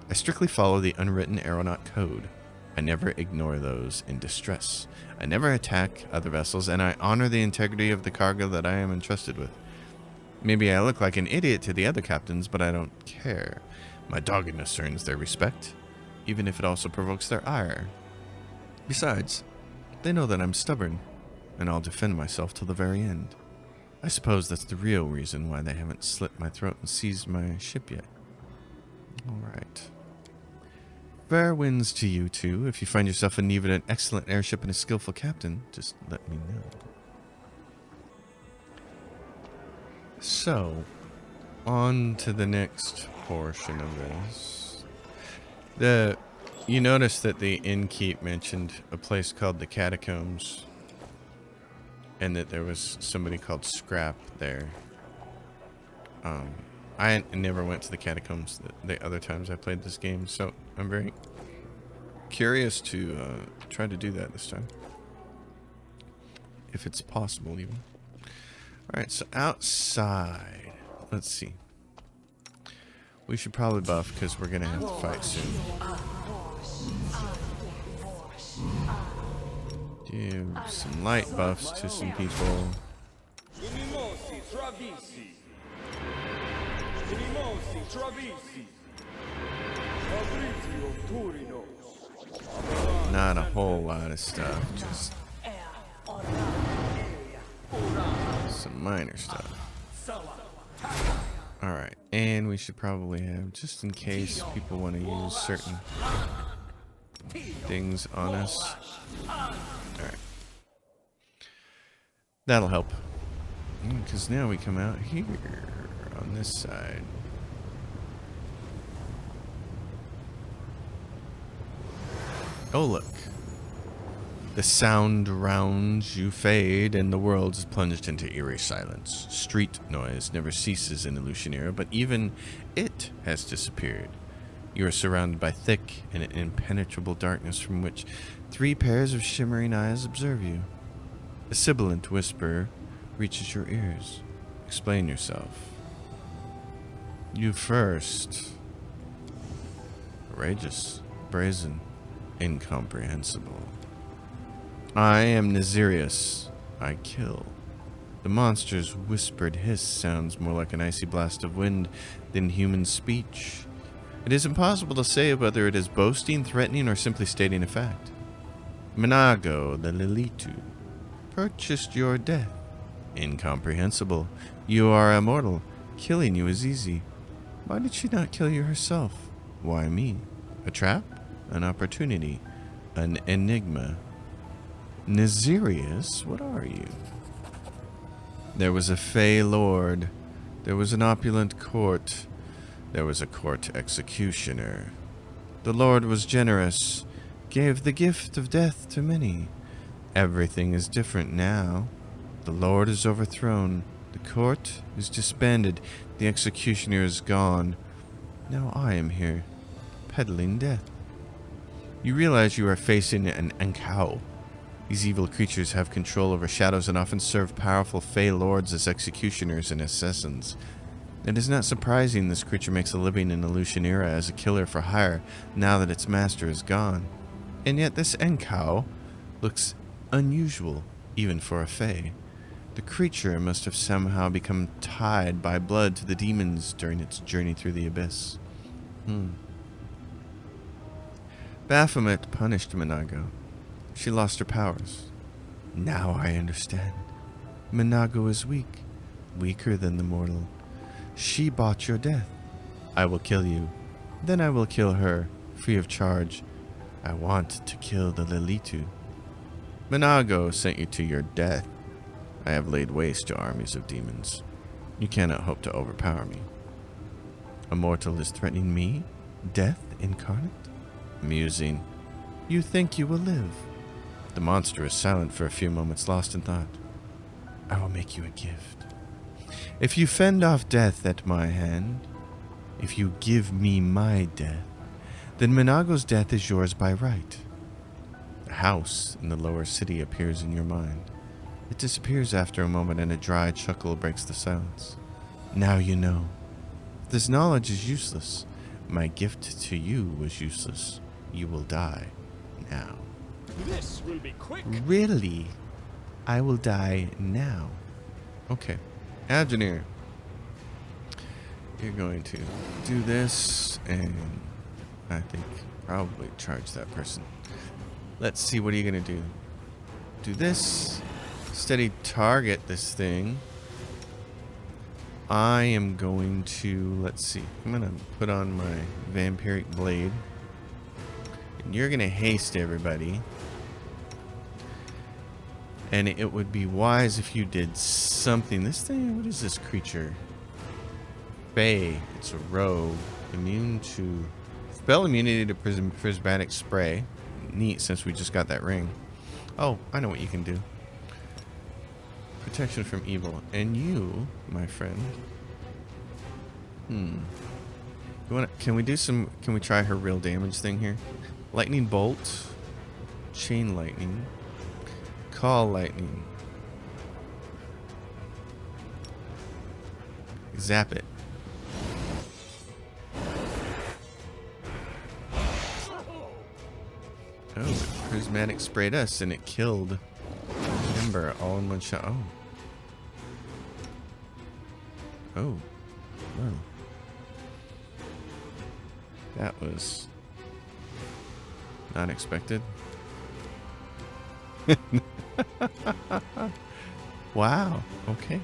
I strictly follow the unwritten aeronaut code. I never ignore those in distress. I never attack other vessels, and I honor the integrity of the cargo that I am entrusted with. Maybe I look like an idiot to the other captains, but I don't care. My doggedness earns their respect, even if it also provokes their ire. Besides, they know that I'm stubborn, and I'll defend myself till the very end. I suppose that's the real reason why they haven't slit my throat and seized my ship yet. Alright. Fair winds to you two. If you find yourself in need of an excellent airship and a skillful captain, just let me know. So, on to the next portion of this. You notice that the innkeep mentioned a place called the Catacombs, and that there was somebody called Scrap there. I never went to the Catacombs the other times I played this game, so I'm very curious to try to do that this time. If it's possible, even. Alright, so outside. Let's see. We should probably buff because we're going to have to fight soon. Do some light buffs to some people. Not a whole lot of stuff, just some minor stuff. Alright, and we should probably have, just in case people want to use certain things on us. Alright. That'll help. Because now we come out here on this side. Oh, look. The sound around you fade, and the world is plunged into eerie silence. Street noise never ceases in Illusionera, but even it has disappeared. You are surrounded by thick and impenetrable darkness from which 3 pairs of shimmering eyes observe you. A sibilant whisper reaches your ears. Explain yourself. You first. Courageous, brazen, incomprehensible. I am Nazirius. I kill. The monster's whispered hiss sounds more like an icy blast of wind than human speech. It is impossible to say whether it is boasting, threatening, or simply stating a fact. Minago, the Lilitu, purchased your death. Incomprehensible. You are immortal. Killing you is easy. Why did she not kill you herself? Why me? A trap? An opportunity? An enigma? Nazirius, what are you? There was a Fey Lord. There was an opulent court. There was a court executioner. The Lord was generous, gave the gift of death to many. Everything is different now. The Lord is overthrown. The court is disbanded. The executioner is gone. Now I am here, peddling death. You realize you are facing an Ankau. These evil creatures have control over shadows and often serve powerful Fey lords as executioners and assassins. It is not surprising this creature makes a living in Illusionera as a killer for hire now that its master is gone. And yet this Enkau looks unusual, even for a fae. The creature must have somehow become tied by blood to the demons during its journey through the abyss. Baphomet punished Minago. She lost her powers. Now I understand. Minago is weak, weaker than the mortal. She bought your death. I will kill you. Then I will kill her, free of charge. I want to kill the Lilitu. Minago sent you to your death. I have laid waste to armies of demons. You cannot hope to overpower me. A mortal is threatening me? Death incarnate? Musing. You think you will live. The monster is silent for a few moments, lost in thought. I will make you a gift. If you fend off death at my hand, if you give me my death, then Minago's death is yours by right. A house in the lower city appears in your mind. It disappears after a moment, and a dry chuckle breaks the silence. Now you know. This knowledge is useless. My gift to you was useless. You will die now. This will be quick. Really? I will die now. Okay. Engineer. You're going to do this, and I think probably charge that person. Let's see, what are you going to do? Do this. Steady target this thing. I am going to, let's see, I'm going to put on my vampiric blade. And you're going to haste everybody. And it would be wise if you did something. This thing, what is this creature? Fae. It's a rogue. Immune to... Spell immunity to prismatic spray. Neat, since we just got that ring. Oh, I know what you can do. Protection from evil. And you, my friend. You wanna, can we do some... Can we try her real damage thing here? Lightning bolt. Chain lightning. Call lightning. Zap it. Oh, it prismatic sprayed us and it killed Ember all in one shot. Oh. Oh. Wow. That was not expected. Wow. Okay.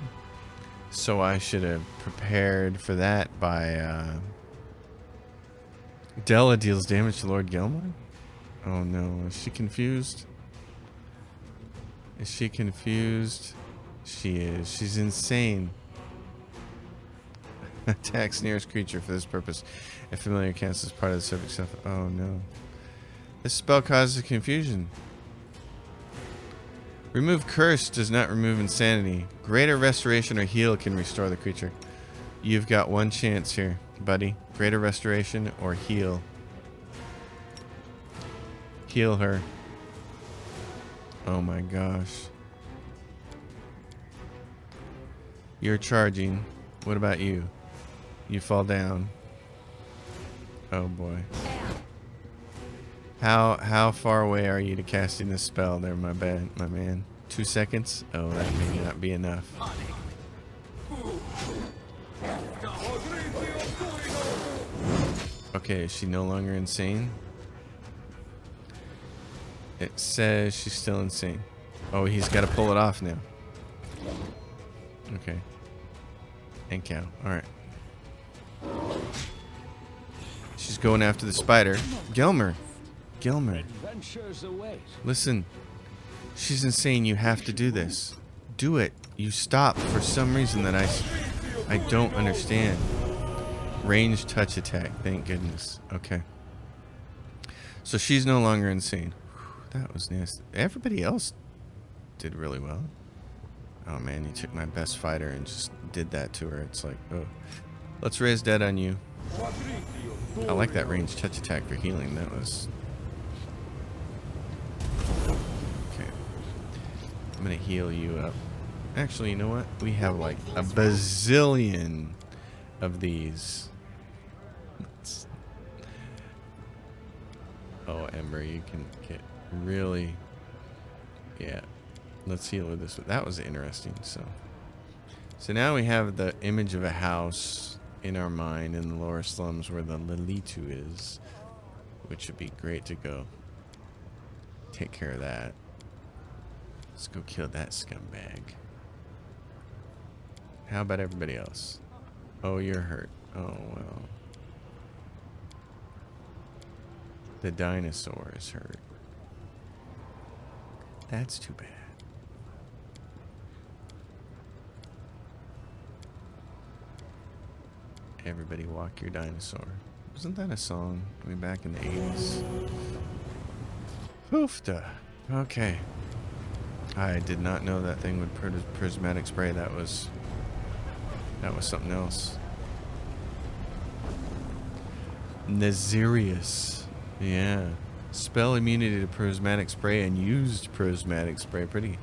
So I should have prepared for that by Della deals damage to Lord Gelmar? Oh no, is she confused? Is she confused? She is. She's insane. Attacks nearest creature for this purpose. A familiar cancels as part of the subject stuff. Oh no. This spell causes confusion. Remove curse does not remove insanity. Greater restoration or heal can restore the creature. You've got one chance here, buddy. Greater restoration or heal. Heal her. Oh my gosh. You're charging. What about you? You fall down. Oh boy. How far away are you to casting this spell there, my man? 2 seconds? Oh, that may not be enough. Okay, is she no longer insane? It says she's still insane. Oh, he's got to pull it off now. Okay. And cow. Alright. She's going after the spider. Gelmar. Gelmar. Listen. She's insane. You have to do this. Do it. You stop for some reason that I don't understand. Range touch attack. Thank goodness. Okay. So she's no longer insane. Whew, that was nasty. Everybody else did really well. Oh man, you took my best fighter and just did that to her. It's like, oh. Let's raise dead on you. I like that range touch attack for healing. That was... Okay. I'm gonna heal you up. Actually, you know what? We have like a bazillion of these. Oh, Ember, you can get really... Yeah. Let's heal with this. That was interesting. So now we have the image of a house in our mind in the lower slums where the Lilitu is, which would be great to go take care of that. Let's go kill that scumbag. How about everybody else? Oh, you're hurt. Oh, well. The dinosaur is hurt. That's too bad. Everybody walk your dinosaur. Wasn't that a song way back in the 80s? Oofta. Okay. I did not know that thing would prismatic spray. That was something else. Nazirius. Yeah. Spell immunity to prismatic spray and used prismatic spray. Pretty.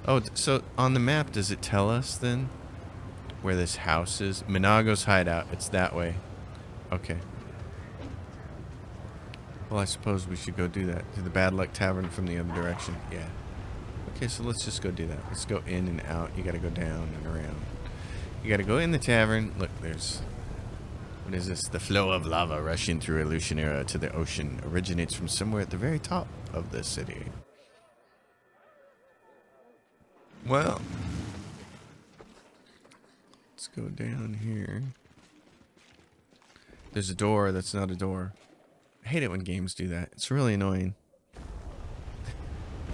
Oh, so on the map, does it tell us then where this house is? Minago's hideout. It's that way. Okay. Well, I suppose we should go do that. To the Bad Luck Tavern from the other direction. Yeah. Okay, so let's just go do that. Let's go in and out. You gotta go down and around. You gotta go in the tavern. Look, there's... What is this? The flow of lava rushing through Illusionera to the ocean originates from somewhere at the very top of the city. Well... Let's go down here. There's a door that's not a door. I hate it when games do that. It's really annoying.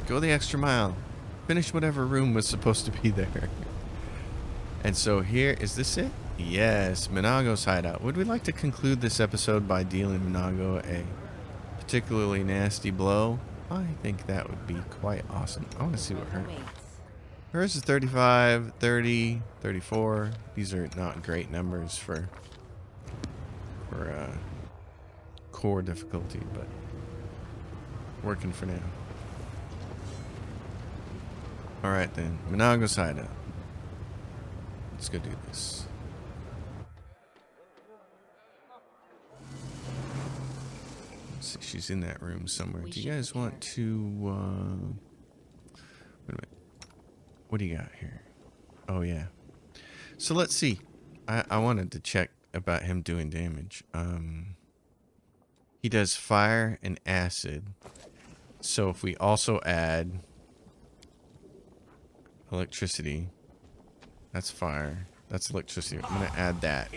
Go the extra mile. Finish whatever room was supposed to be there. And so here, is this it? Yes, Minago's hideout. Would we like to conclude this episode by dealing Minago a particularly nasty blow? I think that would be quite awesome. I want to see what hers is 35, 30, 34. These are not great numbers for core difficulty, but working for now. Alright then, Minago's hideout. Let's go do this. Let's see, she's in that room somewhere. Do you guys want to, wait a minute. What do you got here? Oh yeah. So let's see. I wanted to check about him doing damage. He does fire and acid. So if we also add electricity, that's fire. That's electricity. I'm gonna add that.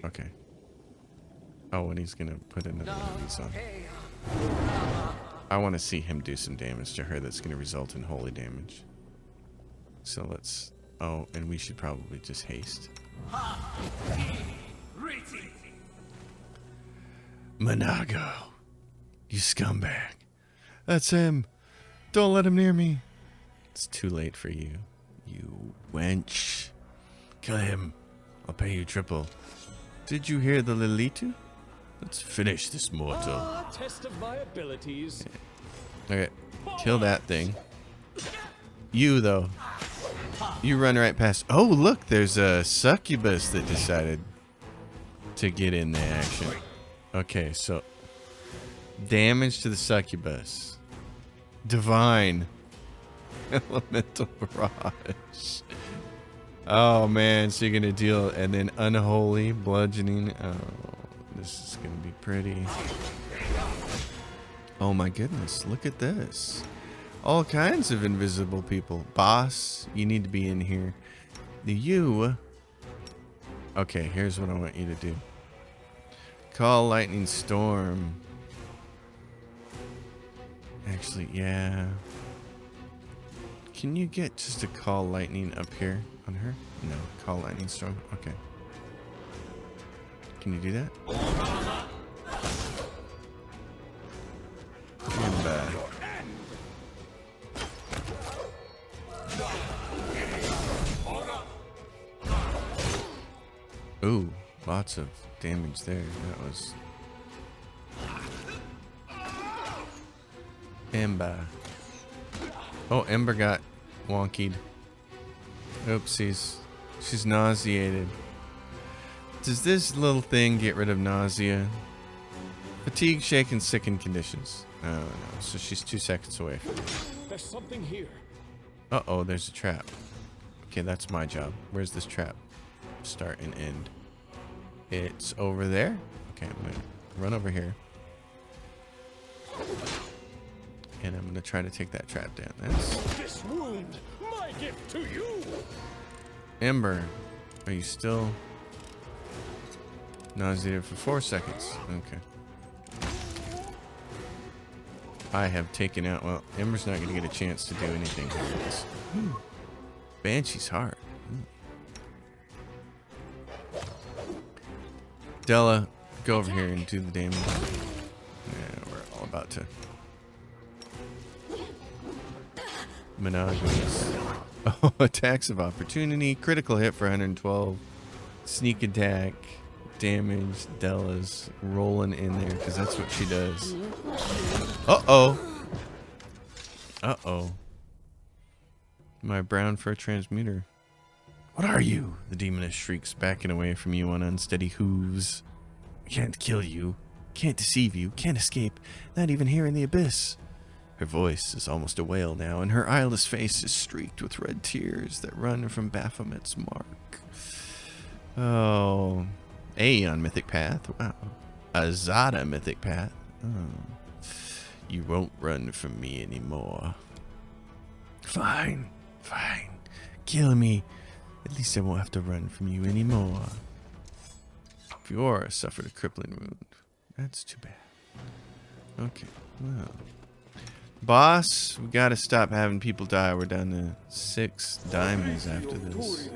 Okay. Oh, and he's gonna put another one of these on. I want to see him do some damage to her that's gonna result in holy damage. So let's... Oh, and we should probably just haste. Minago, you scumbag. That's him. Don't let him near me. It's too late for you, you wench. Kill him. I'll pay you triple. Did you hear the Lilitu? Let's finish this mortal. Test of my abilities. Okay, kill that thing. You, though. You run right past... Oh, look, there's a Succubus that decided to get in the action. Okay, so... Damage to the Succubus. Divine. Elemental Barrage. Oh, man, so you're going to deal... And then Unholy, Bludgeoning. Oh, this is going to be pretty. Oh, my goodness, look at this. All kinds of invisible people. Boss, you need to be in here. You... Okay, here's what I want you to do. Call Lightning Storm. Actually, yeah. Can you get just a Call Lightning up here on her? No, Call Lightning Storm. Okay. Can you do that? And, ooh, lots of damage there. That was... Ember. Oh, Ember got wonkied. Oopsies. She's nauseated. Does this little thing get rid of nausea? Fatigue, shaken, sickened conditions. Oh no, so she's 2 seconds away from me. There's something here. Uh-oh, there's a trap. Okay, that's my job. Where's this trap? Start and end. It's over there? Okay, I'm gonna run over here. And I'm gonna try to take that trap down. That's This wound, my gift to you. Ember. Are you still nauseated for 4 seconds? Okay. I have taken out. Well, Ember's not gonna get a chance to do anything here with this. Banshee's heart. Della, go over here and do the damage. Yeah, we're all about to. Monogamous. Oh, attacks of opportunity. Critical hit for 112. Sneak attack. Damage. Della's rolling in there because that's what she does. Uh-oh. Uh-oh. My brown fur transmuter. What are you? The demoness shrieks, backing away from you on unsteady hooves. Can't kill you. Can't deceive you. Can't escape. Not even here in the abyss. Her voice is almost a wail now, and her eyeless face is streaked with red tears that run from Baphomet's mark. Oh. A on Mythic Path. Wow. A Zada Mythic Path. Oh. You won't run from me anymore. Fine. Fine. Kill me. At least I won't have to run from you anymore. Fiora suffered a crippling wound. That's too bad. Okay. Well. Boss, we gotta stop having people die. We're down to 6 diamonds after this.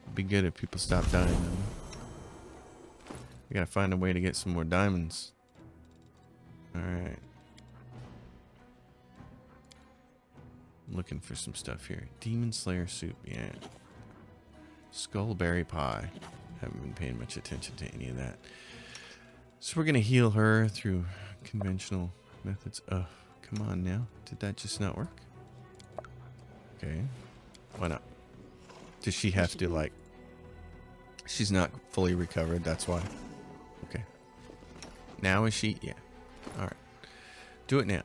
It'd be good if people stopped dying though. We gotta find a way to get some more diamonds. Alright. Looking for some stuff here. Demon Slayer soup, yeah. Skullberry pie. Haven't been paying much attention to any of that. So we're gonna heal her through conventional methods. Oh, come on now. Did that just not work? Okay. Why not? Does she have to, like... She's not fully recovered, that's why. Okay. Now is she? Yeah. Alright. Do it now.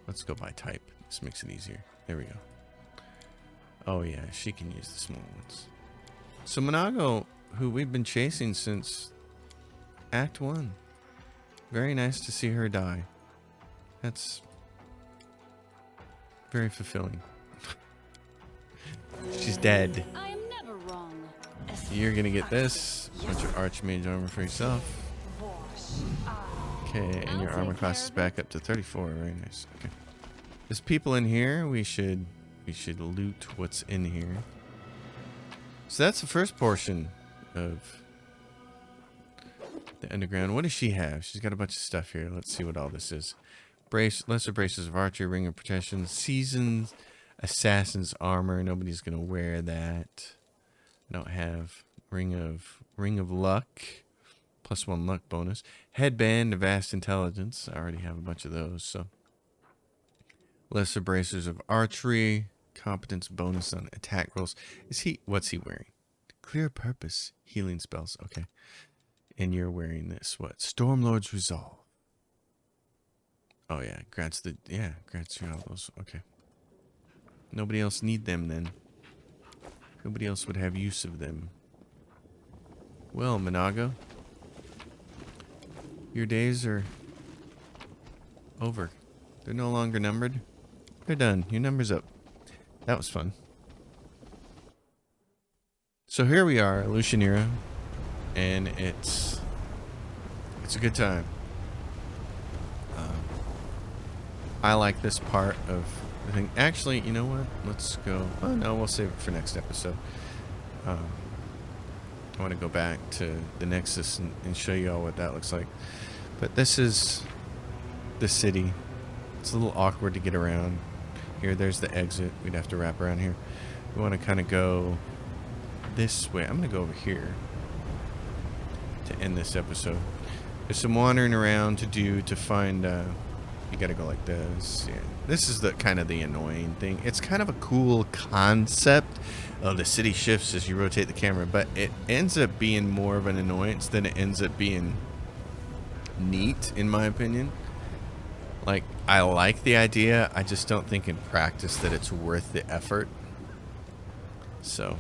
Let's go by type. This makes it easier. There we go. Oh yeah, she can use the small ones. So Monago, who we've been chasing since Act 1. Very nice to see her die. That's very fulfilling. She's dead. I am never wrong. You're gonna get this. Bunch of Archmage armor for yourself. Okay, and your armor class is back up to 34. Very nice. Okay. There's people in here. We should loot what's in here. So that's the first portion of the underground. What does she have? She's got a bunch of stuff here. Let's see what all this is. Lesser braces of archery, ring of protection, seasoned assassin's armor. Nobody's gonna wear that. I don't have ring of luck. +1 luck bonus. Headband of vast intelligence. I already have a bunch of those, so. Lesser bracers of archery. Competence bonus on attack rolls. What's he wearing? Clear purpose. Healing spells. Okay. And you're wearing this. What? Stormlord's Resolve. Oh yeah. Grants you all those. Okay. Nobody else need them then. Nobody else would have use of them. Well, Monago. Your days are over. They're no longer numbered. They're done. Your number's up. That was fun. So here we are, Lucianira, and it's a good time. I like this part of the thing. Actually, you know what? Let's go. Oh no, we'll save it for next episode. I want to go back to the Nexus and show you all what that looks like. But this is the city. It's a little awkward to get around. Here, there's the exit. We'd have to wrap around here. We want to kind of go this way. I'm going to go over here to end this episode. There's some wandering around to do to find You gotta go like this. Yeah. This is the kind of the annoying thing. It's kind of a cool concept. Oh, the city shifts as you rotate the camera, but it ends up being more of an annoyance than it ends up being neat, in my opinion. Like, I like the idea. I just don't think in practice that it's worth the effort. So,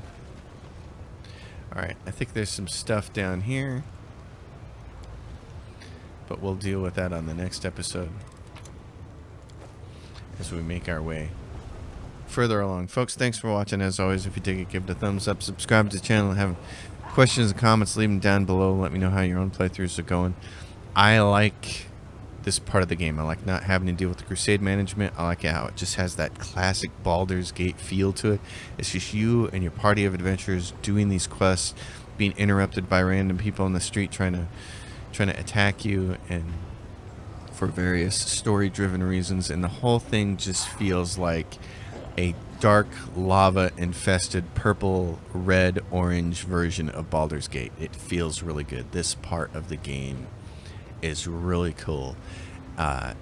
alright, I think there's some stuff down here. But we'll deal with that on the next episode as we make our way further along. Folks, thanks for watching. As always, if you dig it, give it a thumbs up. Subscribe to the channel. Have questions and comments, leave them down below. Let me know how your own playthroughs are going. I like this part of the game. I like not having to deal with the crusade management. I like how it just has that classic Baldur's Gate feel to it. It's just you and your party of adventurers doing these quests, being interrupted by random people on the street trying to attack you, and for various story-driven reasons, and the whole thing just feels like a dark lava-infested purple, red, orange version of Baldur's Gate. It feels really good. This part of the game is really cool.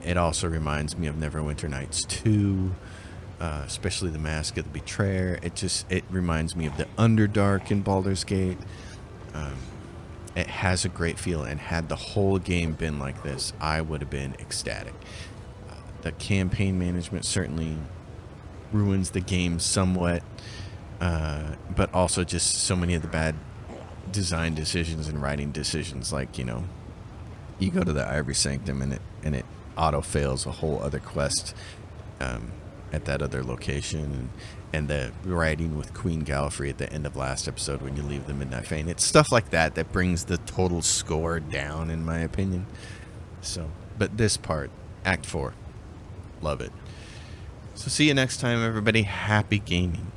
It also reminds me of Neverwinter Nights 2, especially the Mask of the Betrayer. It reminds me of the Underdark in Baldur's Gate. It has a great feel, and had the whole game been like this, I would have been ecstatic. The campaign management certainly ruins the game somewhat, but also just so many of the bad design decisions and writing decisions, like, you know, you go to the Ivory Sanctum and it auto fails a whole other quest at that other location, and the writing with Queen Gallifrey at the end of last episode when you leave the Midnight Fane. It's stuff like that that brings the total score down, in my opinion. So, but this part, Act 4, love it. So see you next time, everybody. Happy gaming.